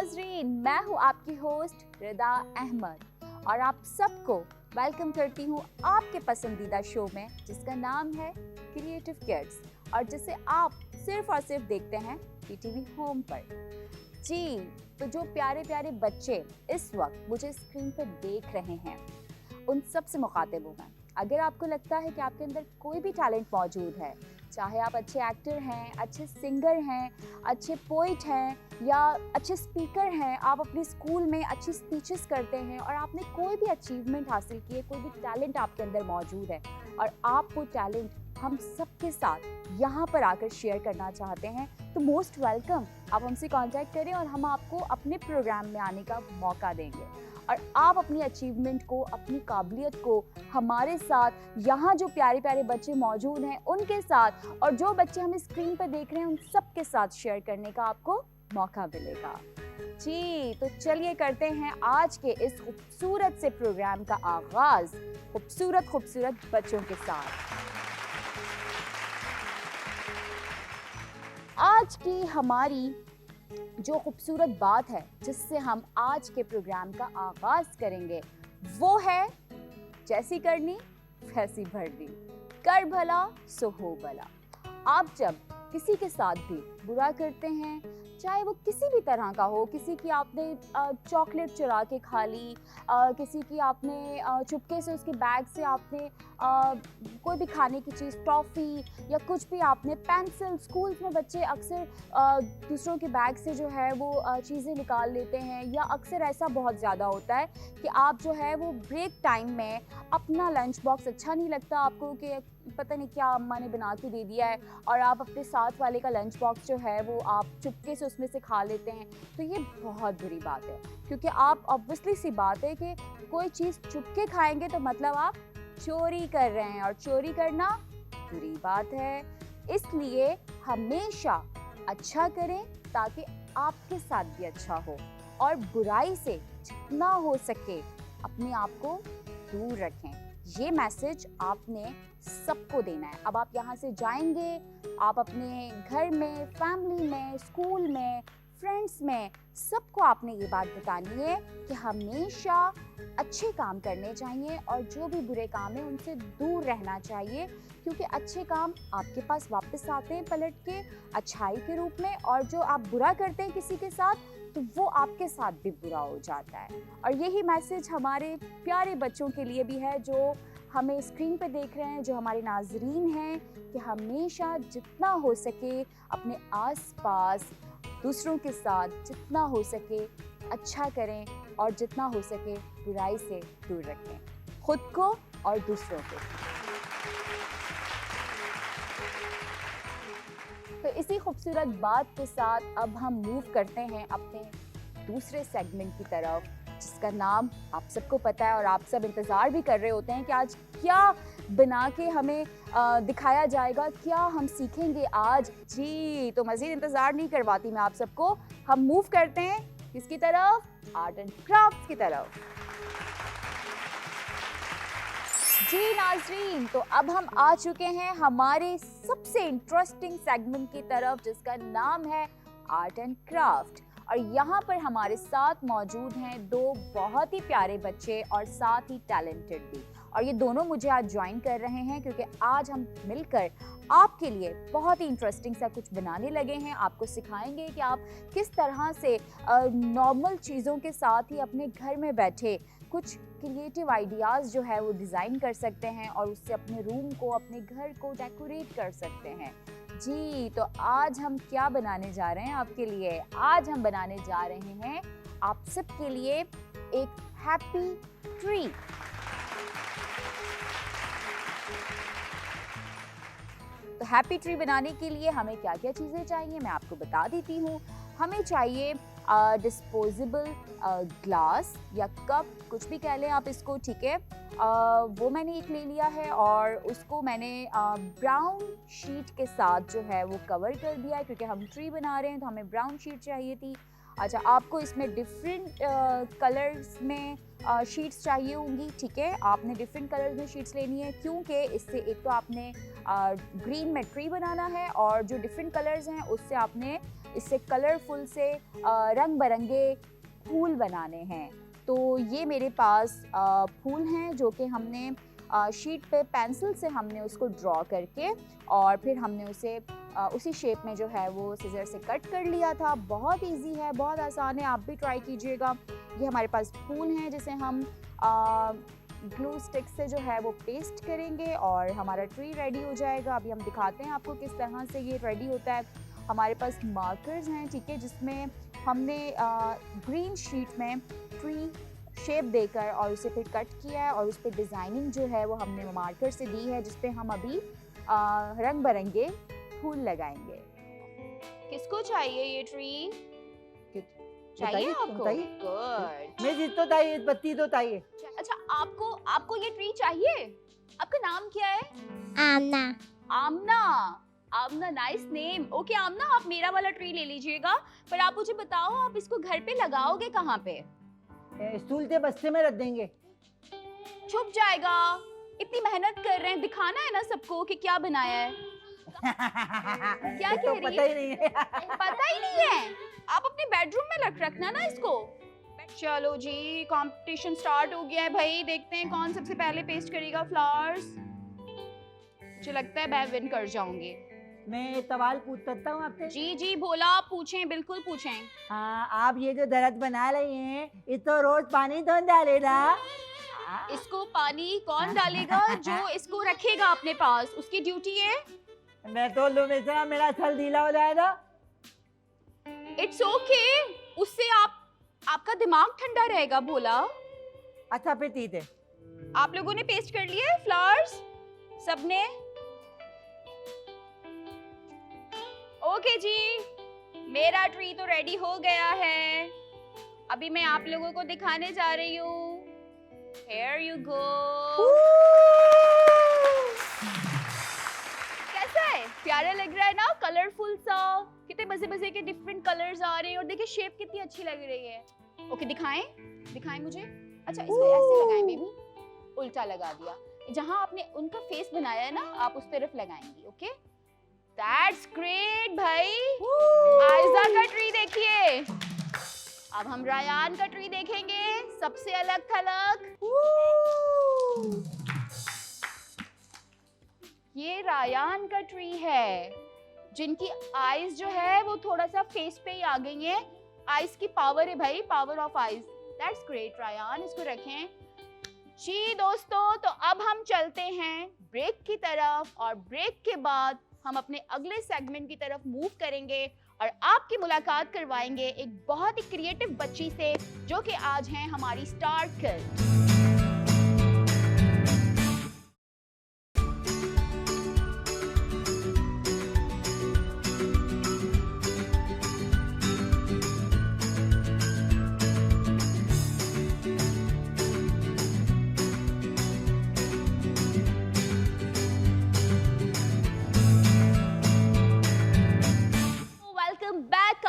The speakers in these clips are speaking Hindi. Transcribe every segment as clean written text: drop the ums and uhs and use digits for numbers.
नाजरीन, मैं हूँ आपकी होस्ट रिदा अहमद और आप सबको वेलकम करती हूँ आपके पसंदीदा शो में जिसका नाम है क्रिएटिव किड्स और जिसे आप सिर्फ और सिर्फ देखते हैं पीटीवी होम पर। जी, तो जो प्यारे प्यारे बच्चे इस वक्त मुझे स्क्रीन पर देख रहे हैं उन सब से मुखातिब हूँ मैं। अगर आपको लगता है कि आपके अंदर कोई भी टैलेंट मौजूद है, चाहे आप अच्छे एक्टर हैं, अच्छे सिंगर हैं, अच्छे पोइट हैं या अच्छे स्पीकर हैं, आप अपने स्कूल में अच्छी स्पीचेस करते हैं और आपने कोई भी अचीवमेंट हासिल की है, कोई भी टैलेंट आपके अंदर मौजूद है और आप वो टैलेंट हम सबके साथ यहाँ पर आकर शेयर करना चाहते हैं, तो मोस्ट वेलकम। आप हमसे कांटेक्ट करें और हम आपको अपने प्रोग्राम में आने का मौका देंगे और आप अपनी अचीवमेंट को, अपनी काबिलियत को हमारे साथ, यहाँ जो प्यारे प्यारे बच्चे मौजूद हैं उनके साथ और जो बच्चे हमें स्क्रीन पर देख रहे हैं उन सब के साथ शेयर करने का आपको मौका मिलेगा। जी, तो चलिए करते हैं आज के इस खूबसूरत से प्रोग्राम का आगाज खूबसूरत खूबसूरत बच्चों के साथ। आज की हमारी जो खूबसूरत बात है जिससे हम आज के प्रोग्राम का आगाज करेंगे वो है जैसी करनी वैसी भरनी, कर भला सो हो भला। आप जब किसी के साथ भी बुरा करते हैं, चाहे वो किसी भी तरह का हो, किसी की आपने चॉकलेट चुरा के खा ली, किसी की आपने चुपके से उसके बैग से आपने कोई भी खाने की चीज़, टॉफ़ी या कुछ भी आपने, पेंसिल, स्कूल्स में बच्चे अक्सर दूसरों के बैग से जो है वो चीज़ें निकाल लेते हैं या अक्सर ऐसा बहुत ज़्यादा होता है कि आप जो है वो ब्रेक टाइम में अपना लंच बॉक्स अच्छा नहीं लगता आपको कि पता नहीं क्या अम्मा ने बना के दे दिया है और आप अपने साथ वाले का लंच बॉक्स जो है वो आप चुपके से उसमें से खा लेते हैं, तो ये बहुत बुरी बात है क्योंकि आप ऑब्वियसली सी बात है कि कोई चीज़ चुपके खाएंगे तो मतलब आप चोरी कर रहे हैं और चोरी करना बुरी बात है। इसलिए हमेशा अच्छा करें ताकि आपके साथ भी अच्छा हो और बुराई से जितना हो सके अपने आप को दूर रखें। ये मैसेज आपने सबको देना है। अब आप यहाँ से जाएंगे, आप अपने घर में, फैमिली में, स्कूल में, फ्रेंड्स में, सबको आपने ये बात बतानी है कि हमेशा अच्छे काम करने चाहिए और जो भी बुरे काम है उनसे दूर रहना चाहिए क्योंकि अच्छे काम आपके पास वापस आते हैं पलट के अच्छाई के रूप में और जो आप बुरा करते हैं किसी के साथ तो वो आपके साथ भी बुरा हो जाता है। और यही मैसेज हमारे प्यारे बच्चों के लिए भी है जो हमें स्क्रीन पे देख रहे हैं, जो हमारे नाजरीन हैं, कि हमेशा जितना हो सके अपने आसपास दूसरों के साथ जितना हो सके अच्छा करें और जितना हो सके बुराई से दूर रखें खुद को और दूसरों को। तो इसी खूबसूरत बात के साथ अब हम मूव करते हैं अपने दूसरे सेगमेंट की तरफ जिसका नाम आप सबको पता है और आप सब इंतज़ार भी कर रहे होते हैं कि आज क्या बना के हमें दिखाया जाएगा, क्या हम सीखेंगे आज। जी, तो मज़ीद इंतज़ार नहीं करवाती मैं आप सबको, हम मूव करते हैं किसकी तरफ? आर्ट एंड क्राफ्ट की तरफ। जी नाजरीन, तो अब हम आ चुके हैं हमारे सबसे इंटरेस्टिंग सेगमेंट की तरफ जिसका नाम है आर्ट एंड क्राफ्ट और यहाँ पर हमारे साथ मौजूद हैं दो बहुत ही प्यारे बच्चे और साथ ही टैलेंटेड भी और ये दोनों मुझे आज ज्वाइन कर रहे हैं क्योंकि आज हम मिलकर आपके लिए बहुत ही इंटरेस्टिंग सा कुछ बनाने लगे हैं। आपको सिखाएंगे कि आप किस तरह से नॉर्मल चीज़ों के साथ ही अपने घर में बैठे कुछ क्रिएटिव आइडियाज़ जो है वो डिज़ाइन कर सकते हैं और उससे अपने रूम को, अपने घर को डेकोरेट कर सकते हैं। जी, तो आज हम क्या बनाने जा रहे हैं आपके लिए? आज हम बनाने जा रहे हैं आप सबके लिए एक हैप्पी ट्री। तो हैप्पी ट्री बनाने के लिए हमें क्या क्या चीज़ें चाहिए मैं आपको बता देती हूँ। हमें चाहिए डिस्पोजेबल ग्लास या कप, कुछ भी कह लें आप इसको, ठीक है। वो मैंने एक ले लिया है और उसको मैंने ब्राउन शीट के साथ जो है वो कवर कर दिया है क्योंकि हम ट्री बना रहे हैं तो हमें ब्राउन शीट चाहिए थी। अच्छा, आपको इसमें डिफरेंट कलर्स में शीट्स चाहिए होंगी, ठीक है। आपने डिफरेंट कलर्स में शीट्स लेनी है क्योंकि इससे एक तो आपने ग्रीन में ट्री बनाना है और जो डिफरेंट कलर्स हैं उससे आपने इससे कलरफुल से रंग बरंगे फूल बनाने हैं। तो ये मेरे पास फूल हैं जो कि हमने शीट पे पेंसिल से हमने उसको ड्रॉ करके और फिर हमने उसे उसी शेप में जो है वो सीजर से कट कर लिया था। बहुत इजी है, बहुत आसान है, आप भी ट्राई कीजिएगा। ये हमारे पास फूल हैं जिसे हम ग्लू स्टिक से जो है वो पेस्ट करेंगे और हमारा ट्री रेडी हो जाएगा। अभी हम दिखाते हैं आपको किस तरह से ये रेडी होता है। हमारे पास मार्कर्स हैं, ठीक है, जिसमें हमने ग्रीन शीट में ट्री शेप देकर और उसे फिर कट किया है और उस पर डिज़ाइनिंग जो है वो हमने मार्कर से दी है, जिस पे हम अभी रंग बरंगे फूल लगाएंगे। किसको चाहिए ये ट्री? चाहिए आपको? गुड। मैं जितो चाहिए, बत्ती तो चाहिए। अच्छा, आपको ये ट्री चाहिए? आपका नाम क्या है? आमना। आमना, आमना, नाइस नेम। ओके आमना, आप मेरा वाला ट्री ले लीजिएगा, पर आप मुझे बताओ आप इसको घर पे लगाओगे कहाँ पे? स्टूल के बस्ते में रख देंगे। छुप जाएगा। इतनी मेहनत कर रहे हैं, दिखाना है ना सबको कि क्या बनाया है। क्या तो कह रही पता ही नहीं है। पता ही नहीं है। आप अपने बेडरूम में रखना ना इसको। चलो जी, कंपटीशन स्टार्ट हो गया है भाई, देखते हैं कौन सबसे पहले पेस्ट करेगा फ्लावर्स। मुझे लगता है मैं विन कर जाऊंगी। मैं एक सवाल पूछ सकता हूँ आपसे? जी जी भोला, आप पूछें, बिल्कुल पूछें। हाँ, आप ये जो दरख्त बना रही हैं, इसको रोज पानी कौन डालेगा? इसको पानी कौन डालेगा? जो इसको रखेगा अपने पास, उसकी ड्यूटी है। मैं तो लूँ बेचारा, मेरा छल ढीला हो जाएगा। इट्स ओके, उससे आपका दिमाग ठंडा रहेगा भोला। अच्छा फिर ठीक है। आप लोगों ने पेस्ट कर लिए फ्लावर्स सबने? ओके जी, मेरा ट्री तो रेडी हो गया है। अभी मैं आप लोगों को दिखाने जा रही हूँ। Here you go। कैसा है? प्यारा लग रहा है ना, कलरफुल सा, कितने मजे मजे के डिफरेंट कलर्स आ रहे हैं और देखिए शेप कितनी अच्छी लग रही है। ओके दिखाएं मुझे। अच्छा इसको ऐसे लगाएं बेबी, उल्टा लगा दिया। जहां आपने उनका फेस बनाया है ना, आप उस तरफ लगाएंगी। ओके, दैट्स ग्रेट भाई। आयजा का ट्री देखिए। अब हम रायान का ट्री देखेंगे, सबसे अलग थलग। ये रायान का ट्री है, जिनकी आईज जो है वो थोड़ा सा फेस पे ही आ गई है। आईज की पावर है भाई, power of eyes. That's great Rayan, इसको रखें जी। दोस्तों, तो अब हम चलते हैं ब्रेक की तरफ और ब्रेक के बाद हम अपने अगले सेगमेंट की तरफ मूव करेंगे और आपकी मुलाकात करवाएंगे एक बहुत ही क्रिएटिव बच्ची से, जो कि आज हैं हमारी स्टार किड।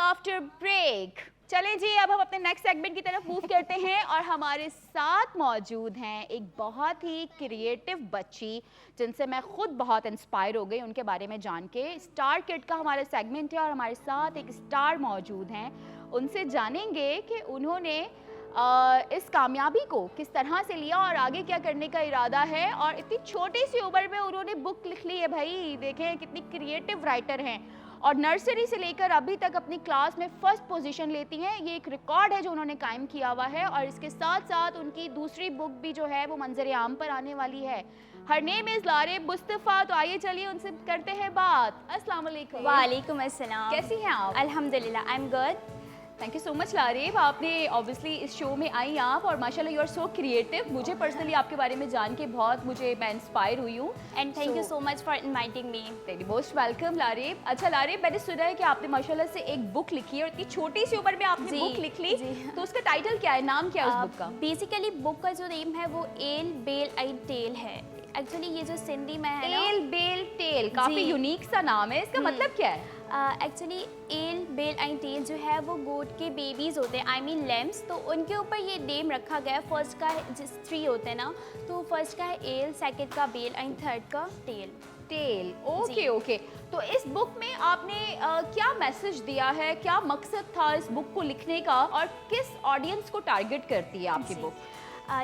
After break. चलें जी, अब हम अपने नेक्स्ट सेगमेंट की तरफ मूव करते हैं और हमारे साथ मौजूद हैं एक बहुत ही क्रिएटिव बच्ची, जिनसे मैं खुद बहुत इंस्पायर हो गई उनके बारे में जान के। स्टार किड का हमारा सेगमेंट है और हमारे साथ एक स्टार मौजूद हैं। उनसे जानेंगे कि उन्होंने इस कामयाबी को किस तरह से लिया और आगे क्या करने का इरादा है। और इतनी छोटी सी उम्र में उन्होंने बुक लिख ली है भाई, देखें कितनी क्रिएटिव राइटर हैं और नर्सरी से लेकर अभी तक अपनी क्लास में फर्स्ट पोजीशन लेती हैं। ये एक रिकॉर्ड है जो उन्होंने कायम किया हुआ है और इसके साथ साथ उनकी दूसरी बुक भी जो है वो मंजर आम पर आने वाली है। Her name is Laraib Mustafa. तो आइए चलिए उनसे करते हैं बात। अस्सलाम वालेकुम। वालेकुम अस्सलाम। कैसी हैं आप? अल्हम्दुलिल्लाह, I am good. Thank you so much Laraib, आपने ऑब्वियसली इस शो में आई आप और माशाल्लाह यू आर सो क्रिएटिव। मुझे पर्सनली आपके बारे में जान के बहुत मैं इंस्पायर हुई हूँ। And thank you so much for inviting me. Very most welcome Laraib. अच्छा लारेब, मैंने सुना है कि आपने माशाल्लाह से एक बुक लिखी है और इतनी छोटी सी उम्र में आपने बुक लिख ली, तो उसका टाइटल क्या है, नाम क्या है उस बुक का? बेसिकली बुक का जो नेम है वो एल बेल आई टेल है। एक्चुअली ये जो सिंधी में है एल बेल टेल, काफी यूनिक सा नाम है, इसका मतलब क्या है? एक्चुअली एल बेल आई टेल जो है वो गोट के बेबीज़ होते हैं, आई मीन लैम्स, तो उनके ऊपर ये नेम रखा गया है। फर्स्ट का जिस 3 होते हैं ना, तो फर्स्ट का है एल, सेकंड का बेल एंड थर्ड का टेल। टेल, ओके ओके। तो इस बुक में आपने क्या मैसेज दिया है, क्या मकसद था इस बुक को लिखने का, और किस ऑडियंस को टारगेट करती है आपकी बुक?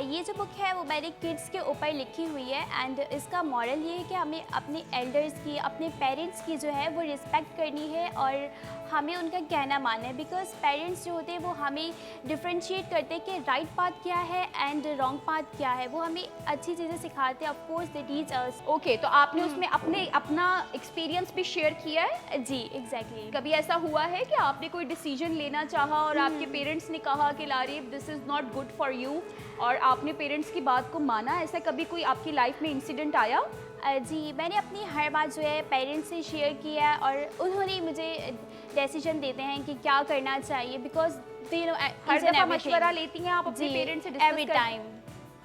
ये जो बुक है वो मैंने किड्स के ऊपर लिखी हुई है एंड इसका मॉरल ये है कि हमें अपने एल्डर्स की, अपने पेरेंट्स की जो है वो रिस्पेक्ट करनी है और हमें उनका कहना मानना है, बिकॉज पेरेंट्स जो होते हैं वो हमें डिफ्रेंशिएट करते हैं कि राइट पाथ क्या है एंड रॉन्ग पाथ क्या है, वो हमें अच्छी चीज़ें सिखाते हैं। Of course they teach us. Okay, तो आपने उसमें अपना एक्सपीरियंस भी शेयर किया है? जी एग्जैक्टली। कभी ऐसा हुआ है कि आपने कोई डिसीजन लेना चाहा और आपके पेरेंट्स ने कहा कि Lareeb this is not good for you, और आपने पेरेंट्स की बात को माना? ऐसा कभी कोई आपकी लाइफ में इंसिडेंट आया? जी, मैंने अपनी हर बात जो है पेरेंट्स से शेयर किया है और उन्होंने मुझे डिसीजन देते हैं कि क्या करना चाहिए, बिकॉज दे नो हर दफ़ा मशवरा लेती हैं आप अपने पेरेंट्स से discuss every time.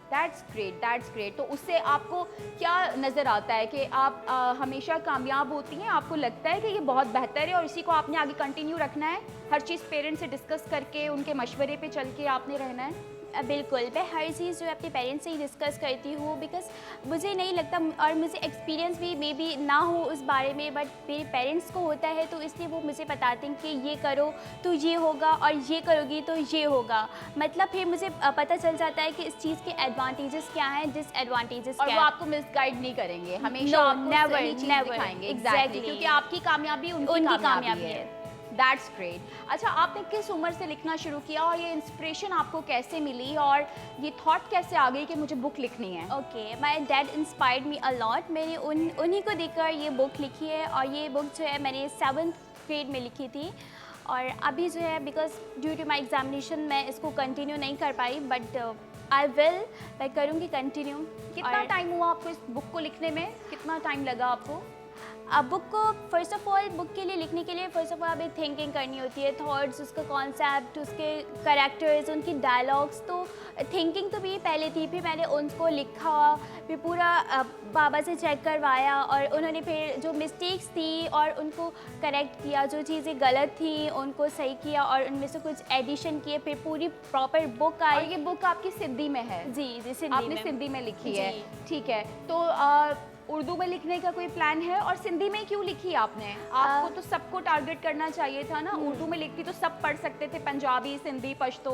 That's great, that's great. तो उससे आपको क्या नज़र आता है कि आप हमेशा कामयाब होती हैं? आपको लगता है कि ये बहुत बेहतर है और इसी को आपने आगे कंटिन्यू रखना है, हर चीज़ पेरेंट्स से डिस्कस करके उनके मशवरे पे चल के आपने रहना है? बिल्कुल, मैं हर चीज़ जो है अपने पेरेंट्स से ही डिस्कस करती हूँ, बिकॉज मुझे नहीं लगता और मुझे एक्सपीरियंस भी मे बी ना हो उस बारे में, बट मेरे पेरेंट्स को होता है, तो इसलिए वो मुझे बताते हैं कि ये करो तो ये होगा और ये करोगी तो ये होगा। मतलब फिर मुझे पता चल जाता है कि इस चीज़ के एडवांटेजेस क्या हैं, डिसएडवांटेजेस क्या और हैं। वो आपको मिसगाइड नहीं करेंगे, हमेशा आपको सही चीज़ दिखाएंगे। एग्जैक्टली, क्योंकि आपकी कामयाबी उनकी कामयाबी है। That's great. अच्छा, आपने किस उम्र से लिखना शुरू किया और ये इंस्पिरेशन आपको कैसे मिली और ये थॉट कैसे आ गई कि मुझे बुक लिखनी है? Okay, my dad inspired me a lot. मैंने उन्हीं को देखकर ये बुक लिखी है और ये बुक जो है मैंने 7th ग्रेड में लिखी थी और अभी जो है because due to my examination मैं इसको कंटिन्यू नहीं कर पाई, बट मैं करूँगी कंटिन्यू। कितना टाइम हुआ आपको इस बुक को लिखने में? कितना टाइम लगा आपको? अब बुक को फर्स्ट ऑफ ऑल बुक के लिए लिखने के लिए फर्स्ट ऑफ ऑल अभी थिंकिंग करनी होती है, थॉट्स, उसका कॉन्सेप्ट, उसके कैरेक्टर्स, उनकी डायलॉग्स, तो थिंकिंग तो भी पहले थी, फिर मैंने उनको लिखा, फिर पूरा बाबा से चेक करवाया और उन्होंने फिर जो मिस्टेक्स थी और उनको करेक्ट किया, जो चीज़ें गलत थी उनको सही किया और उनमें से कुछ एडिशन किए, फिर पूरी प्रॉपर बुक आई। और ये बुक आपकी सिंधी में है? जी सिंधी आपने में। सिंधी में लिखी जी। है, ठीक है। तो उर्दू में लिखने का कोई प्लान है? और सिंधी में क्यों लिखी आपने? आपको तो सबको टारगेट करना चाहिए था ना। उर्दू में लिखती तो सब पढ़ सकते थे, Punjabi, Sindhi, Pashto.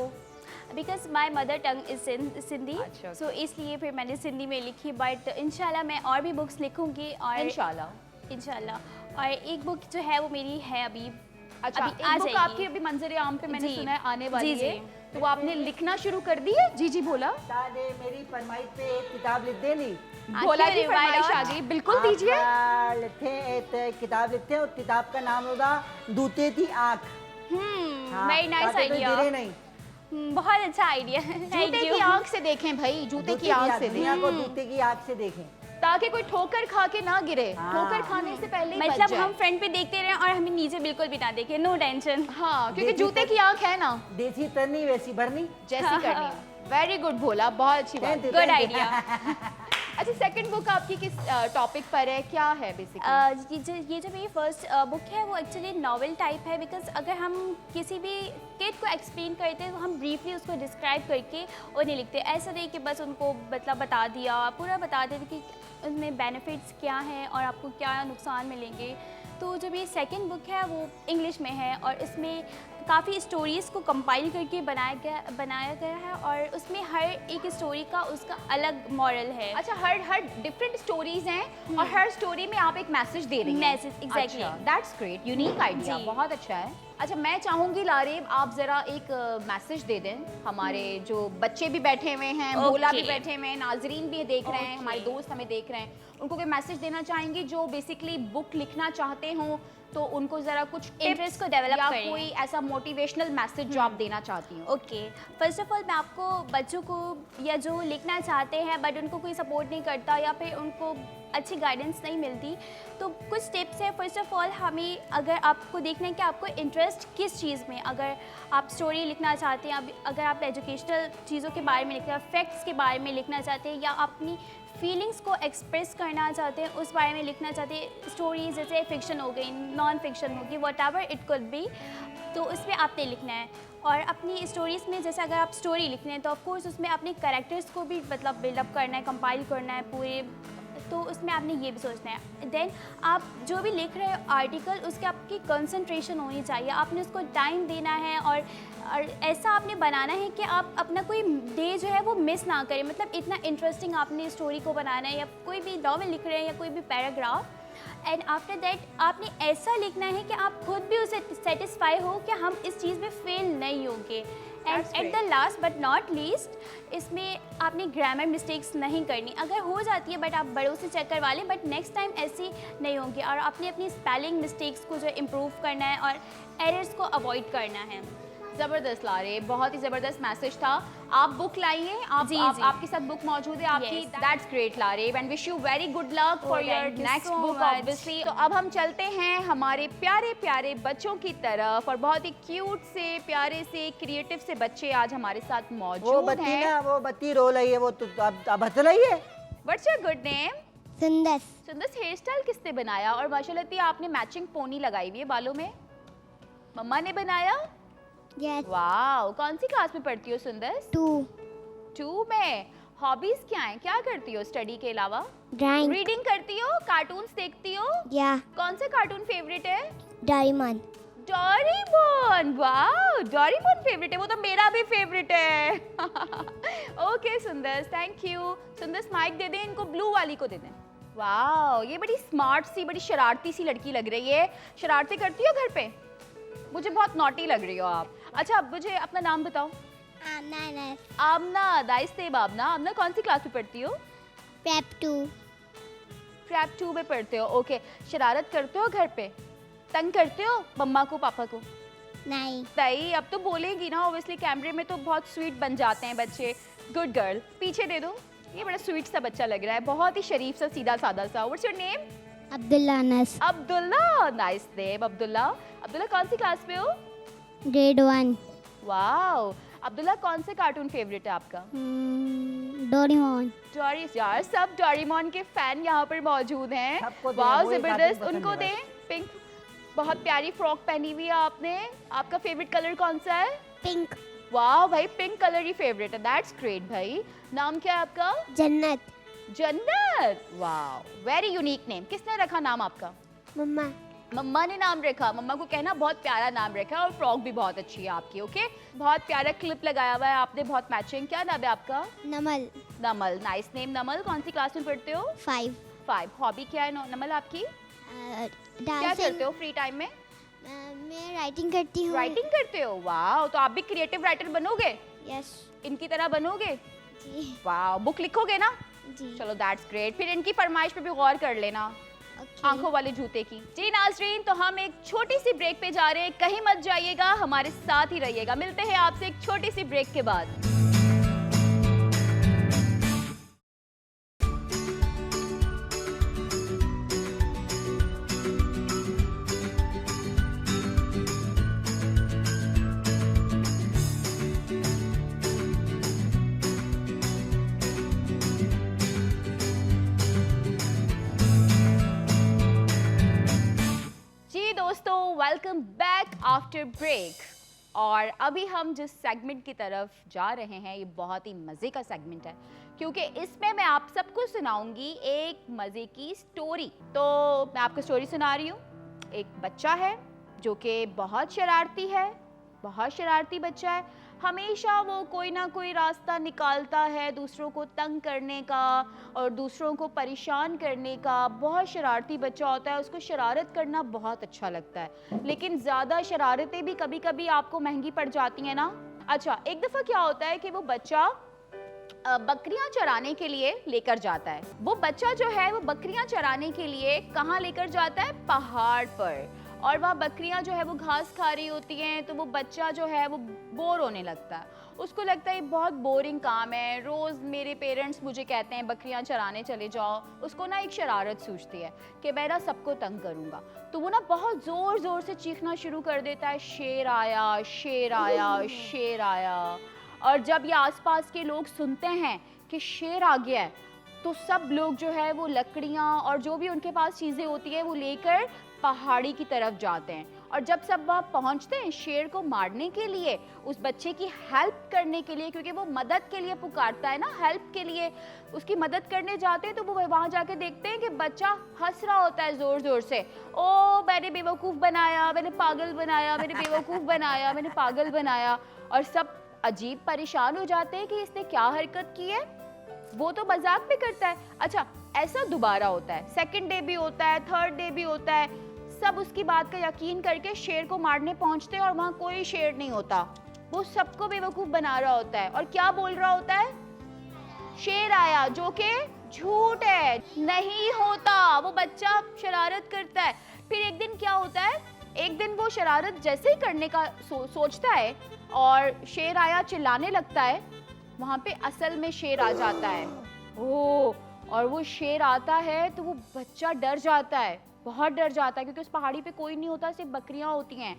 Because my mother tongue is Sindhi, अच्छा, सो इसलिए फिर मैंने सिंधी में लिखी, बट इंशाल्लाह मैं और भी बुक्स लिखूंगी और इंशाल्लाह। और एक बुक जो है वो मेरी है अभी। अच्छा, अभी एक बुक आपकी अभी मंजर आम पे मैंने सुना है आने वाली है, तो वो आपने लिखना शुरू कर दी है? जी बोला। दादे मेरी फरमाइश पे एक किताब लिख देनी। भोला की फरमाइश आ गई, बिल्कुल दीजिए। लिखे एक किताब लिखते हैं, उस किताब का नाम होगा दूते थी आँख। Very nice idea. नहीं, बहुत अच्छा आइडिया है। जूते की आंख से देखें भाई, जूते की आंख से दुनिया देखें, को दूते की आँख से देखें, ताकि कोई ठोकर खा के ना गिरे। ठोकर खाने से पहले ही बच मतलब जाए। हम फ्रंट पे देखते रहे और हमें नीचे बिल्कुल भी ना देखे, नो टेंशन। हाँ, क्योंकि जूते की आंख है ना, देसी तरनी वैसी भरनी, जैसी करनी है। वेरी गुड भोला, बहुत अच्छी बात, गुड आइडिया। अच्छा, सेकंड बुक आपकी किस टॉपिक पर है, क्या है बेसिकली? ये जो मेरी फर्स्ट बुक है वो एक्चुअली नॉवेल टाइप है, बिकॉज अगर हम किसी भी किड को एक्सप्लेन करते हैं तो हम ब्रीफली उसको डिस्क्राइब करके उन्हें लिखते हैं। ऐसा नहीं कि बस उनको मतलब बता दिया, पूरा बता देते कि उसमें बेनिफिट्स क्या हैं और आपको क्या नुकसान मिलेंगे। तो जो मेरी सेकंड बुक है वो इंग्लिश में है और इसमें काफ़ी स्टोरीज़ को कंपाइल करके बनाया गया है और उसमें हर एक स्टोरी का उसका अलग मॉरल है। अच्छा, हर डिफरेंट स्टोरीज हैं और हर स्टोरी में आप एक मैसेज दे रही हैं। Message, exactly. That's great, unique idea, बहुत अच्छा है। अच्छा, मैं चाहूँगी लारीब आप ज़रा एक मैसेज दे दें। हमारे जो बच्चे भी बैठे हुए हैं, भोला भी बैठे हुए हैं, नाजरीन भी देख रहे हैं, हमारे दोस्त हमें देख रहे हैं, उनको कोई मैसेज देना चाहेंगे जो बेसिकली बुक लिखना चाहते हों, तो उनको ज़रा कुछ इंटरेस्ट को डेवलप या करें, कोई ऐसा मोटिवेशनल मैसेज जो आप देना चाहती हो? ओके, फर्स्ट ऑफ ऑल मैं आपको बच्चों को या जो लिखना चाहते हैं बट उनको कोई सपोर्ट नहीं करता या फिर उनको अच्छी गाइडेंस नहीं मिलती, तो कुछ टिप्स है। फर्स्ट ऑफ ऑल हमें अगर आपको देखना है कि आपको इंटरेस्ट किस चीज़ में, अगर आप स्टोरी लिखना चाहते हैं, अगर आप एजुकेशनल चीज़ों के बारे में लिखते हैं, फैक्ट्स के बारे में लिखना चाहते हैं या अपनी फीलिंग्स को एक्सप्रेस करना चाहते हैं उस बारे में लिखना चाहते हैं, स्टोरीज जैसे फिक्शन हो गई, नॉन फिक्शन होगी, what ever it could be, तो उसमें आपने लिखना है। और अपनी स्टोरीज़ में जैसे अगर आप स्टोरी लिख रहे हैं तो ऑफकोर्स उसमें अपने कैरेक्टर्स को भी मतलब बिल्डअप करना है, कंपाइल करना है, पूरे तो उसमें आपने ये भी सोचना है। देन आप जो भी लिख रहे हो आर्टिकल, उसके आपकी कंसंट्रेशन होनी चाहिए, आपने उसको टाइम देना है और ऐसा आपने बनाना है कि आप अपना कोई डे जो है वो मिस ना करें। मतलब इतना इंटरेस्टिंग आपने स्टोरी को बनाना है, या कोई भी नॉवल लिख रहे हैं या कोई भी पैराग्राफ, एंड आफ्टर दैट आपने ऐसा लिखना है कि आप खुद भी उसे सेटिस्फाई हो कि हम इस चीज़ में फेल नहीं होंगे। And at the last but not least, इसमें आपने ग्रामर मिस्टेक्स नहीं करनी। अगर हो जाती है बट आप बड़ों से चेक करवा लें, बट नेक्स्ट टाइम ऐसी नहीं होंगी। और आपने अपनी स्पेलिंग मिस्टेक्स को जो इम्प्रूव करना है और एरर्स को अवॉइड करना है। ज़बरदस्त लारे, बहुत ही ज़बरदस्त मैसेज था। आप बुक लाइए, जी। आपके साथ बुक मौजूद है आपकी। दैट्स ग्रेट लारे, and wish you very good luck for your next book obviously. तो अब हम चलते हैं हमारे प्यारे प्यारे बच्चों की तरफ, और बहुत ही क्यूट से, प्यारे से, क्रिएटिव से बच्चे आज हमारे साथ वो मौजूद बत्ती हैं। ना, वो बत्ती रो रही है, वो तो अब हंस रही है। What's your good name? सुंदर। सुंदर, हेयर स्टाइल किसने बनाया? और माशाल्लाह आपने मैचिंग पोनी लगाई हुई है बालों में, मम्मा ने बनाया? यस। वाओ, कौन सी क्लास में पढ़ती हो सुंदर? 2 में। हॉबीज क्या हैं, क्या करती हो स्टडी के अलावा? ड्राइंग। रीडिंग करती हो, कार्टून्स देखती हो? या कौन सा कार्टून फेवरेट है? Diamond. Doraemon. Wow, Doraemon favourite है, वो तो मेरा भी फेवरेट है। ओके सुंदर, थैंक यू। सुंदर माइक दे दें इनको, ब्लू वाली को दे दें। वाओ, ये बड़ी स्मार्ट सी, बड़ी शरारती सी लड़की लग रही है। शरारती करती हो घर पे? मुझे बहुत नॉटी लग रही हो आप। अच्छा, अब मुझे अपना नाम बताओ। आमना। दाइस से आमना। आमना कौन सी क्लास में पढ़ती हो? प्रेप 2। प्रेप 2 में पढ़ते हो, ओके। शरारत करते हो घर पे? तंग करते हो मम्मा को, पापा को? नहीं। सही, अब तो बोलेगी ना, ऑब्वियसली कैमरे में तो बहुत स्वीट बन जाते हैं बच्चे। Good girl. पीछे दे दो, ये बड़ा स्वीट सा बच्चा लग रहा है, बहुत ही शरीफ सा, सीधा सादा सा। What's your name? Abdullah Anas. Abdullah. Nice name Abdullah. Abdullah कौन सी क्लास में हो? ग्रेड 1। वाओ, अब्दुल्ला कौन से कार्टून फेवरेट है आपका? डोरेमोन। यार सब डोरेमोन के फैन यहाँ पर मौजूद हैं। सबको दें, वाओ, वही जबरदस्त। कार्टून उनको पसंद है दें। पिंक, बहुत प्यारी फ्रॉक पहनी हुई है आपने। आपका फेवरेट कलर कौन सा है? पिंक। वाओ भाई, पिंक कलर ही फेवरेट है, दैट्स ग्रेट भाई। नाम क्या है आपका? जन्नत। जन्नत। Wow, very unique name. किसने रखा नाम आपका? मम्मा। मम्मा ने नाम रखा। मम्मा को कहना बहुत प्यारा नाम रखा है, और फ्रॉक भी बहुत अच्छी है आपकी। ओके, बहुत प्यारा क्लिप लगाया हुआ है आपने, बहुत मैचिंग। क्या नाम है आपका? नमल। नमल। Nice name Namal. कौन सी क्लास में पढ़ते हो? 5। हॉबी क्या है नमल आपकी? क्या डांसिंग। करते हो फ्री टाइम में? मैं राइटिंग करती हूँ। राइटिंग करते हो? वाह, तो आप भी क्रिएटिव राइटर बनोगे? यस। इनकी तरह बनोगे? जी। वाह, बुक लिखोगे ना? जी। चलो दैट्स ग्रेट। फिर इनकी फरमाइश पे भी गौर कर लेना, आंखों वाले जूते की। जी नाज़रीन, तो हम एक छोटी सी ब्रेक पे जा रहे हैं, कहीं मत जाइएगा, हमारे साथ ही रहिएगा। मिलते हैं आपसे एक छोटी सी ब्रेक के बाद। Welcome back after break. और अभी हम जिस सेगमेंट की तरफ जा रहे हैं, ये बहुत ही मज़े का सेगमेंट है, क्योंकि इसमें मैं आप सबको सुनाऊंगी एक मज़े की स्टोरी। तो मैं आपको स्टोरी सुना रही हूँ। एक बच्चा है जो कि बहुत शरारती है, बहुत शरारती बच्चा है। हमेशा वो कोई ना कोई रास्ता निकालता है दूसरों को तंग करने का और दूसरों को परेशान करने का। बहुत शरारती बच्चा होता है, उसको शरारत करना बहुत अच्छा लगता है, लेकिन ज़्यादा शरारतें भी कभी कभी आपको महंगी पड़ जाती हैं ना। अच्छा, एक दफ़ा क्या होता है कि वो बच्चा बकरियां चराने के लिए लेकर जाता है। वो बच्चा जो है वो बकरियां चराने के लिए कहाँ लेकर जाता है? पहाड़ पर। और वहाँ बकरियां जो है वो घास खा रही होती हैं, तो वो बच्चा जो है वो बोर होने लगता है। उसको लगता है बहुत बोरिंग काम है, रोज़ मेरे पेरेंट्स मुझे कहते हैं बकरियां चराने चले जाओ। उसको ना एक शरारत सूझती है कि मैं ना सबको तंग करूँगा, तो वो ना बहुत ज़ोर ज़ोर से चीखना शुरू कर देता है, शेर आया, शेर आया, शेर आया। और जब ये आसपास के लोग सुनते हैं कि शेर आ गया है, तो सब लोग जो है वो लकड़ियाँ और जो भी उनके पास चीज़ें होती है वो लेकर पहाड़ी की तरफ जाते हैं। और जब सब वहाँ पहुँचते हैं शेर को मारने के लिए, उस बच्चे की हेल्प करने के लिए, क्योंकि वो मदद के लिए पुकारता है ना, हेल्प के लिए उसकी मदद करने जाते हैं, तो वो वहाँ जाके देखते हैं कि बच्चा हंस रहा होता है ज़ोर ज़ोर से। ओ मैंने बेवकूफ़ बनाया, मैंने पागल बनाया, मैंने बेवकूफ़ बनाया, मैंने पागल बनाया। और सब अजीब परेशान हो जाते हैं कि इसने क्या हरकत की है। वो तो मजाक भी करता है। अच्छा, ऐसा दोबारा होता है, सेकंड डे भी होता है, थर्ड डे भी होता है। सब उसकी बात का यकीन करके शेर को मारने पहुंचते हैं और वहाँ कोई शेर नहीं होता। वो सबको बेवकूफ़ बना रहा होता है और क्या बोल रहा होता है, शेर आया, जो कि झूठ है, नहीं होता। वो बच्चा शरारत करता है। फिर एक दिन क्या होता है, एक दिन वो शरारत जैसे ही करने का सोचता है और शेर आया चिल्लाने लगता है, वहाँ पे असल में शेर आ जाता है। ओह, और वो शेर आता है तो वो बच्चा डर जाता है, बहुत डर जाता है, क्योंकि उस पहाड़ी पे कोई नहीं होता, सिर्फ बकरियां होती हैं।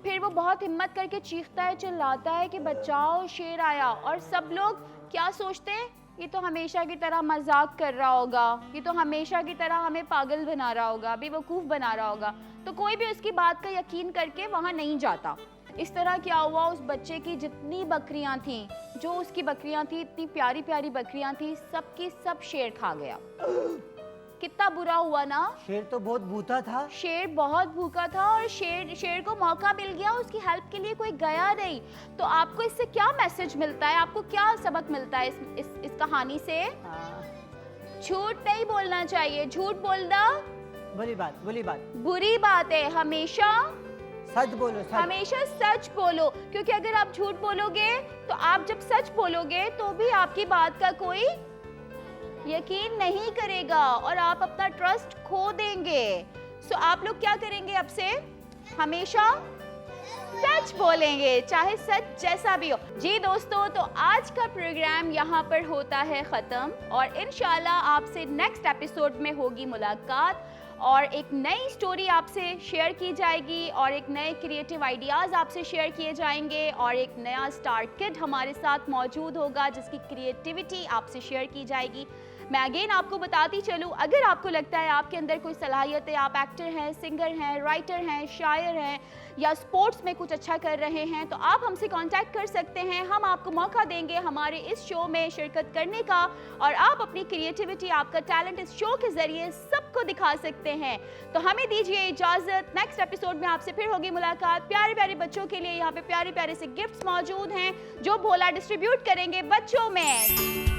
फिर वो बहुत हिम्मत करके चीखता है, चिल्लाता है कि बचाओ, शेर आया। और सब लोग क्या सोचते हैं, ये तो हमेशा की तरह मजाक कर रहा होगा, ये तो हमेशा की तरह हमें पागल बना रहा होगा, बेवकूफ़ बना रहा होगा। तो कोई भी उसकी बात का यकीन करके वहाँ नहीं जाता। इस तरह क्या हुआ, उस बच्चे की जितनी बकरियां थीं, जो उसकी बकरियां थी, इतनी प्यारी प्यारी बकरियां थी, सब की सब शेर खा गया। कितना बुरा हुआ ना। शेर तो बहुत भूखा था। शेर बहुत भूखा था और शेर को मौका मिल गया, उसकी हेल्प के लिए कोई गया नहीं। तो आपको इससे क्या मैसेज मिलता है, आपको क्या सबक मिलता है इस कहानी से? झूठ नहीं बोलना चाहिए। झूठ बोलना बुरी बात बुरी बात है। हमेशा सच बोलो, हमेशा सच बोलो, क्योंकि अगर आप झूठ बोलोगे तो आप जब सच बोलोगे तो भी आपकी बात का कोई यकीन नहीं करेगा और आप अपना ट्रस्ट खो देंगे। सो आप लोग क्या करेंगे, अब से हमेशा सच बोलेंगे, चाहे सच जैसा भी हो। जी दोस्तों, तो आज का प्रोग्राम यहाँ पर होता है ख़त्म और इंशाल्लाह आपसे नेक्स्ट एपिसोड में होगी मुलाकात और एक नई स्टोरी आपसे शेयर की जाएगी और एक नए क्रिएटिव आइडियाज़ आपसे शेयर किए जाएंगे और एक नया स्टार किड हमारे साथ मौजूद होगा जिसकी क्रिएटिविटी आपसे शेयर की जाएगी। मैं अगेन आपको बताती चलूँ, अगर आपको लगता है आपके अंदर कोई सलाहियत है, आप एक्टर हैं, सिंगर हैं, राइटर हैं, शायर हैं या स्पोर्ट्स में कुछ अच्छा कर रहे हैं, तो आप हमसे कांटेक्ट कर सकते हैं। हम आपको मौका देंगे हमारे इस शो में शिरकत करने का और आप अपनी क्रिएटिविटी, आपका टैलेंट इस शो के ज़रिए सबको दिखा सकते हैं। तो हमें दीजिए इजाज़त, नेक्स्ट एपिसोड में आपसे फिर होगी मुलाकात। प्यारे प्यारे बच्चों के लिए यहाँ पे प्यारे प्यारे से गिफ्ट्स मौजूद हैं जो भोला डिस्ट्रीब्यूट करेंगे बच्चों में।